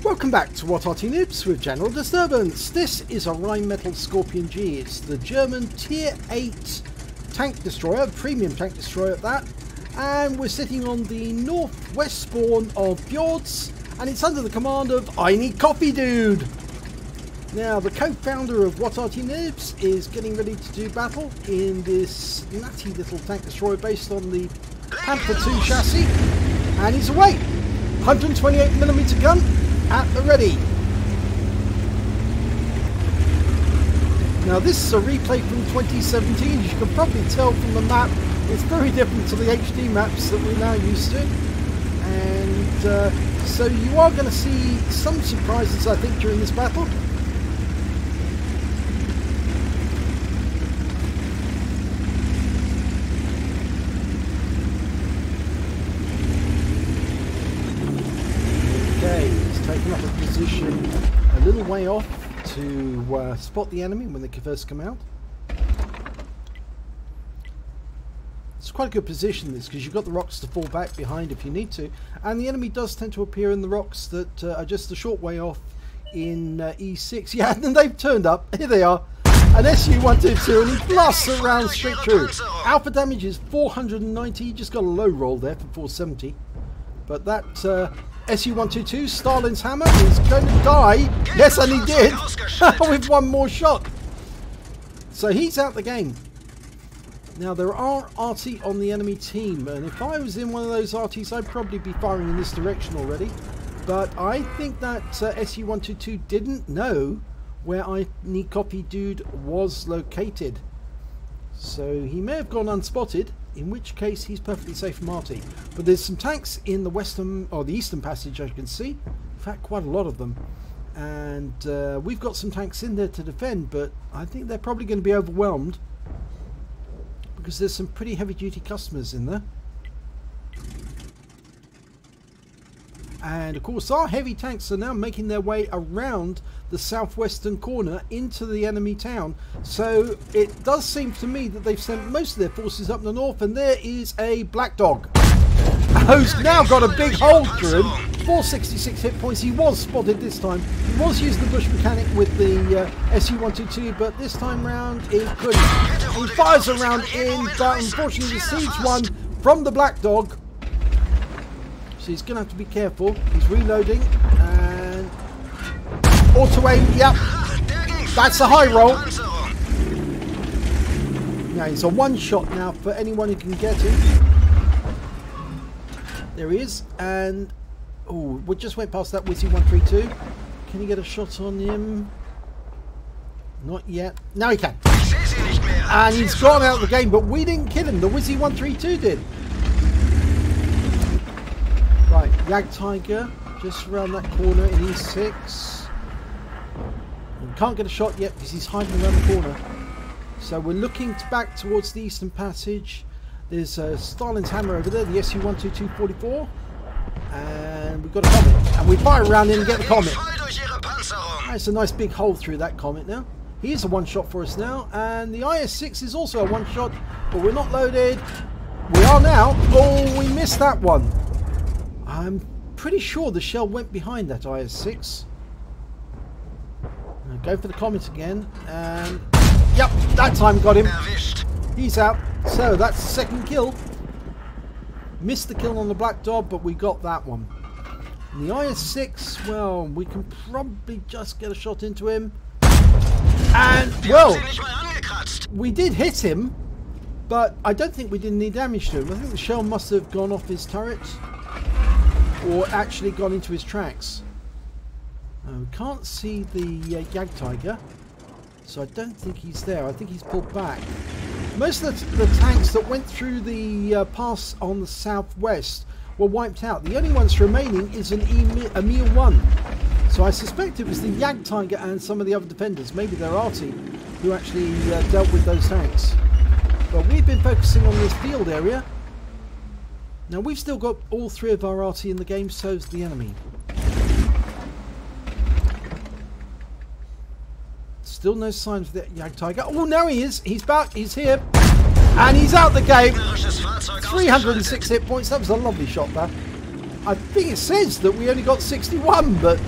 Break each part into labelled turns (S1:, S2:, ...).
S1: Welcome back to What Arty Noobs with General Disturbance. This is a Rheinmetall Skorpion G. It's the German Tier 8 tank destroyer, premium tank destroyer at that. And we're sitting on the northwest spawn of Fjords, and it's under the command of inneedcoffeedude. Now, the co-founder of What Arty Noobs is getting ready to do battle in this nutty little tank destroyer based on the Panther 2 chassis, and he's away. 128mm gun at the ready. Now, this is a replay from 2017. As you can probably tell from the map, it's very different to the HD maps that we're now used to, and so you are going to see some surprises, I think, during this battle. Taking up a position a little way off to spot the enemy when they first come out. It's quite a good position, this, because you've got the rocks to fall back behind if you need to, and the enemy does tend to appear in the rocks that are just a short way off in E6. Yeah, and they've turned up. Here they are. An SU-122, and he blasts around straight through. Alpha damage is 490. He just got a low roll there for 470. But that SU-122, Stalin's hammer, is going to die. Yes, and he did, with one more shot. So he's out the game. Now, there are Arty on the enemy team, and if I was in one of those Artys, I'd probably be firing in this direction already. But I think that SU-122 didn't know where inneedcoffeedude was located. So he may have gone unspotted, in which case he's perfectly safe from Arty. But there's some tanks in the western, or the eastern passage, as you can see. In fact, quite a lot of them. And we've got some tanks in there to defend, but I think they're probably going to be overwhelmed, because there's some pretty heavy duty customers in there. And of course our heavy tanks are now making their way around the southwestern corner into the enemy town. So it does seem to me that they've sent most of their forces up the north, and there is a black dog who's now got a big hole through him. 466 hit points. He was spotted this time. He was using the bush mechanic with the SU-122, but this time round he couldn't. He fires a round in, but unfortunately receives one from the black dog. So he's going to have to be careful. He's reloading and auto aim. Yep, that's a high roll. Now he's a one shot now for anyone who can get him. There he is, and oh, we just went past that Wizzy 132. Can you get a shot on him? Not yet. Now he can. And he's gone out of the game, but we didn't kill him. The Wizzy 132 did. Right, Jagdtiger just around that corner in E6. We can't get a shot yet because he's hiding around the corner. So we're looking back towards the eastern passage. There's Stalin's hammer over there, the SU-122-44. And we've got a comet. And we fire around in and get the comet. That's a nice big hole through that comet now. He is a one shot for us now. And the IS-6 is also a one shot, but we're not loaded. We are now. Oh, we missed that one. I'm pretty sure the shell went behind that IS-6. Go for the comet again, and yep, that time got him. He's out. So that's the second kill. Missed the kill on the black dog, but we got that one. And the IS-6, well, we can probably just get a shot into him. And, well, we did hit him, but I don't think we did any damage to him. I think the shell must have gone off his turret, or actually gone into his tracks. We can't see the Jagdtiger, so I don't think he's there. I think he's pulled back. Most of the tanks that went through the pass on the southwest were wiped out. The only ones remaining is an Emil 1. So I suspect it was the Jagdtiger and some of the other defenders, maybe they're Arty, who actually dealt with those tanks. But we've been focusing on this field area. Now, we've still got all three of our Arty in the game, so's the enemy. Still no sign of the Jagdtiger. Oh, now he is. He's back. He's here. And he's out the game. 306 hit points. That was a lovely shot there. I think it says that we only got 61, but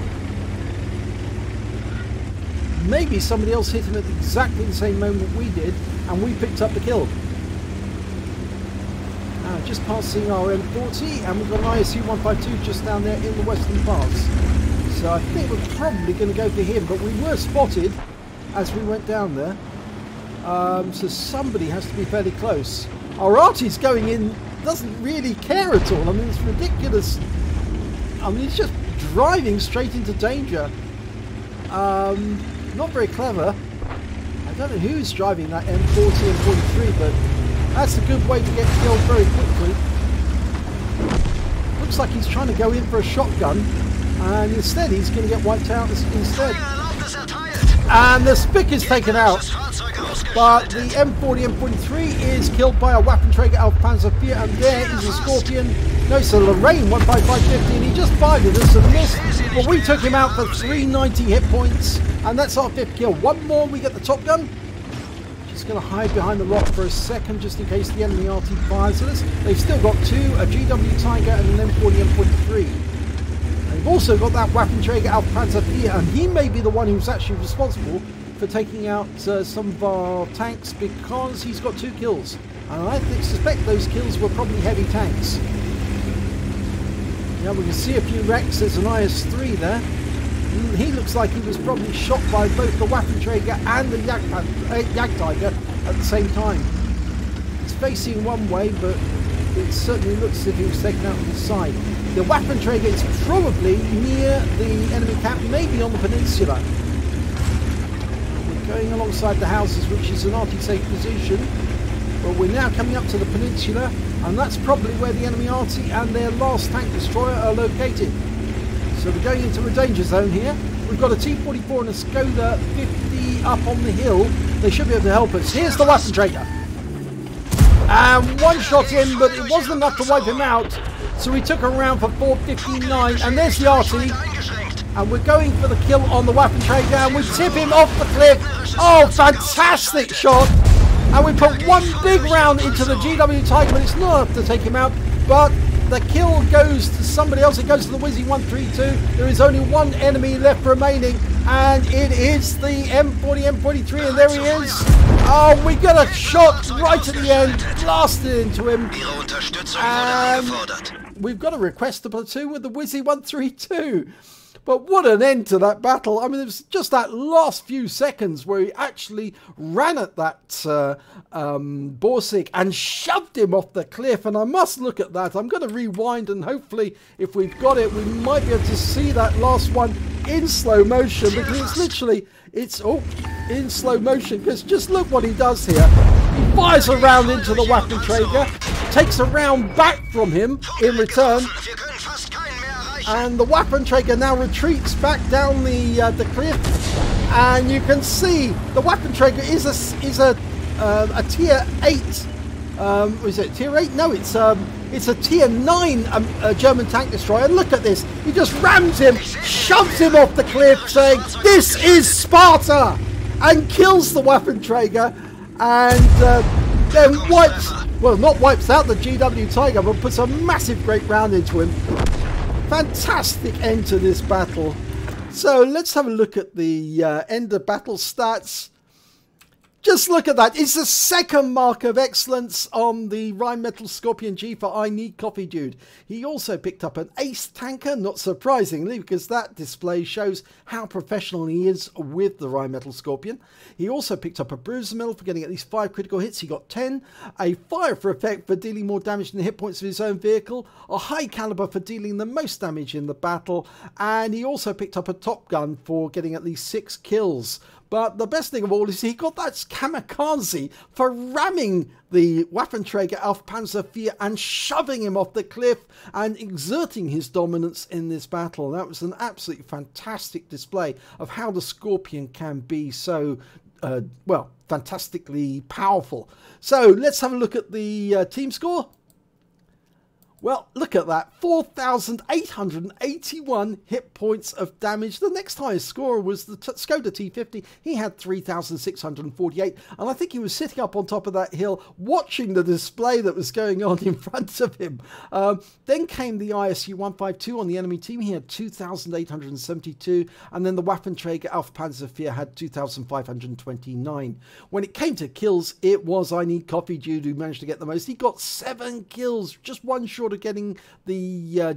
S1: Maybe somebody else hit him at exactly the same moment we did, and we picked up the kill. Just passing our M40, and we've got an ISU 152 just down there in the western pass. So I think we're probably going to go for him, but we were spotted as we went down there. So somebody has to be fairly close. Our Arty's going in, doesn't really care at all. I mean, it's ridiculous. I mean, he's just driving straight into danger. Not very clever. I don't know who's driving that M40 and 43, but that's a good way to get killed very quickly. Looks like he's trying to go in for a shotgun, and instead he's going to get wiped out instead. And the Spick is taken out, but the M40 M43 is killed by a Waffenträger auf Panzer IV, and there is a Skorpion. No, it's a Lorraine 15550, and he just fired at us and missed. But we took him out for 390 hit points, and that's our 5th kill. One more, we get the top gun. Just going to hide behind the rock for a second, just in case the enemy RT fires at us. They've still got 2, a GW Tiger and an M40 M43. They've also got that Waffenträger auf Panzer IV, and he may be the one who's actually responsible for taking out some of our tanks, because he's got 2 kills. And I suspect those kills were probably heavy tanks. Yeah, we can see a few wrecks. There's an IS-3 there. He looks like he was probably shot by both the Waffenträger and the Jagdtiger at the same time. It's facing one way, but it certainly looks as if he was taken out on the side. The Waffenträger is probably near the enemy camp, maybe on the peninsula. We're going alongside the houses, which is an Arty safe position. But we're now coming up to the peninsula, and that's probably where the enemy Arty and their last tank destroyer are located. So we're going into a danger zone here. We've got a T-44 and a Skoda 50 up on the hill. They should be able to help us. Here's the Waffenträger. And one shot in, but it wasn't enough to wipe him out. So we took a round for 459, and there's the Arty. And we're going for the kill on the Waffenträger, and we tip him off the cliff. Oh, fantastic shot. And we put one big round into the GW Tiger, but it's not enough to take him out. But the kill goes to somebody else. It goes to the Wizzy 132. There is only one enemy left remaining, and it is the M40 M43, and there he is. Oh, we got a shot right at the end, blasted into him. And we've got a request to platoon with the Wizzy 132. But what an end to that battle. I mean, it was just that last few seconds where he actually ran at that Borsig and shoved him off the cliff. And I must look at that. I'm going to rewind, and hopefully, if we've got it, we might be able to see that last one in slow motion, because it's literally, in slow motion, because just look what he does here. He fires a round into the Waffenträger, takes a round back from him in return, and the Waffenträger now retreats back down the cliff, and you can see the Waffenträger is a tier 8. Is it tier 8? No, it's a tier 9 German tank destroyer. Look at this. He just rams him, shoves him off the cliff, saying, "This is Sparta!" and kills the Waffenträger, and then not wipes out the GW Tiger, but puts a massive great round into him. Fantastic end to this battle. So let's have a look at the end of battle stats. Just look at that. It's the second mark of excellence on the Rheinmetall Skorpion G for I Need Coffee Dude. He also picked up an ace tanker, not surprisingly, because that display shows how professional he is with the Rheinmetall Skorpion. He also picked up a bruiser mill for getting at least 5 critical hits. He got 10. A fire for effect for dealing more damage than the hit points of his own vehicle. A high caliber for dealing the most damage in the battle. And he also picked up a top gun for getting at least 6 kills. But the best thing of all is he got that kamikaze for ramming the Waffenträger auf Panzer IV and shoving him off the cliff and exerting his dominance in this battle. That was an absolutely fantastic display of how the Skorpion can be so, well, fantastically powerful. So let's have a look at the team score. Well, look at that, 4,881 hit points of damage. The next highest scorer was the Skoda T50. He had 3,648, and I think he was sitting up on top of that hill watching the display that was going on in front of him. Then came the ISU 152 on the enemy team. He had 2,872, and then the Waffenträger Auf Panzervier had 2,529. When it came to kills, it was inneedcoffeedude who managed to get the most. He got 7 kills, just one short of getting the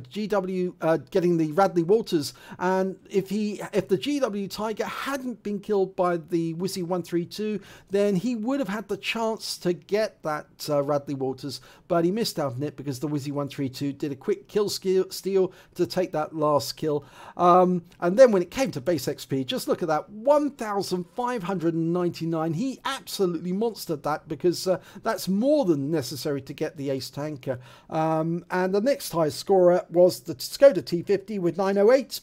S1: getting the Radley Walters. And if the GW Tiger hadn't been killed by the Wizzy 132, then he would have had the chance to get that Radley Walters, but he missed out on it because the Wizzy 132 did a quick kill steal to take that last kill. And then when it came to base XP, just look at that, 1,599. He absolutely monstered that because that's more than necessary to get the ace tanker. And the next highest scorer was the Skoda T50 with 908.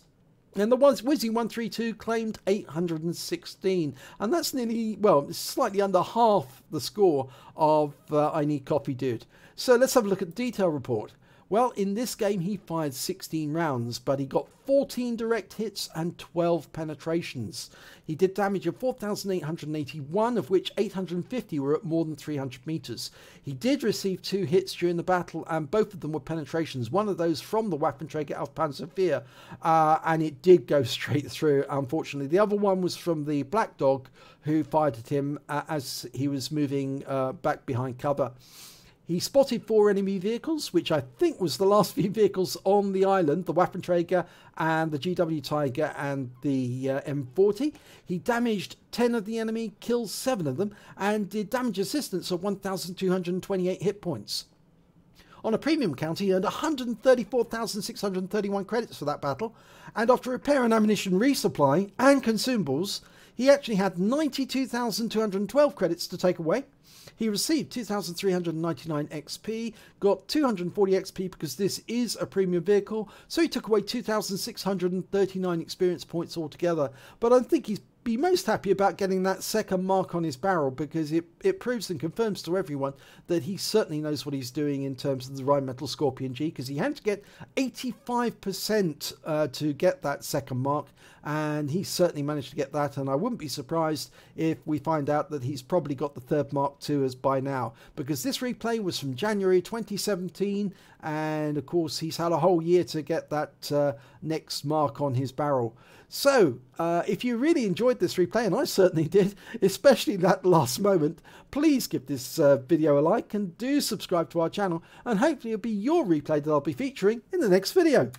S1: And the Wizzy 132 claimed 816. And that's nearly, well, slightly under half the score of inneedcoffeedude. So let's have a look at the detail report. Well, in this game, he fired 16 rounds, but he got 14 direct hits and 12 penetrations. He did damage of 4,881, of which 850 were at more than 300 meters. He did receive 2 hits during the battle, and both of them were penetrations. One of those from the Waffenträger Auf Panzervier, and it did go straight through, unfortunately. The other one was from the Black Dog, who fired at him as he was moving back behind cover. He spotted 4 enemy vehicles, which I think was the last few vehicles on the island, the Waffenträger and the GW Tiger and the M40. He damaged 10 of the enemy, killed 7 of them, and did damage assistance of 1,228 hit points. On a premium count, he earned 134,631 credits for that battle, and after repair and ammunition resupply and consumables, he actually had 92,212 credits to take away. He received 2,399 XP, got 240 XP because this is a premium vehicle, so he took away 2,639 experience points altogether. But I think he's be most happy about getting that second mark on his barrel because it proves and confirms to everyone that he certainly knows what he's doing in terms of the Rheinmetall Skorpion G, because he had to get 85% to get that second mark, and he certainly managed to get that. And I wouldn't be surprised if we find out that he's probably got the third mark too as by now, because this replay was from January 2017, and of course he's had a whole year to get that next mark on his barrel. So if you really enjoyed this replay, and I certainly did, especially that last moment, please give this video a like and do subscribe to our channel, and hopefully it'll be your replay that I'll be featuring in the next video.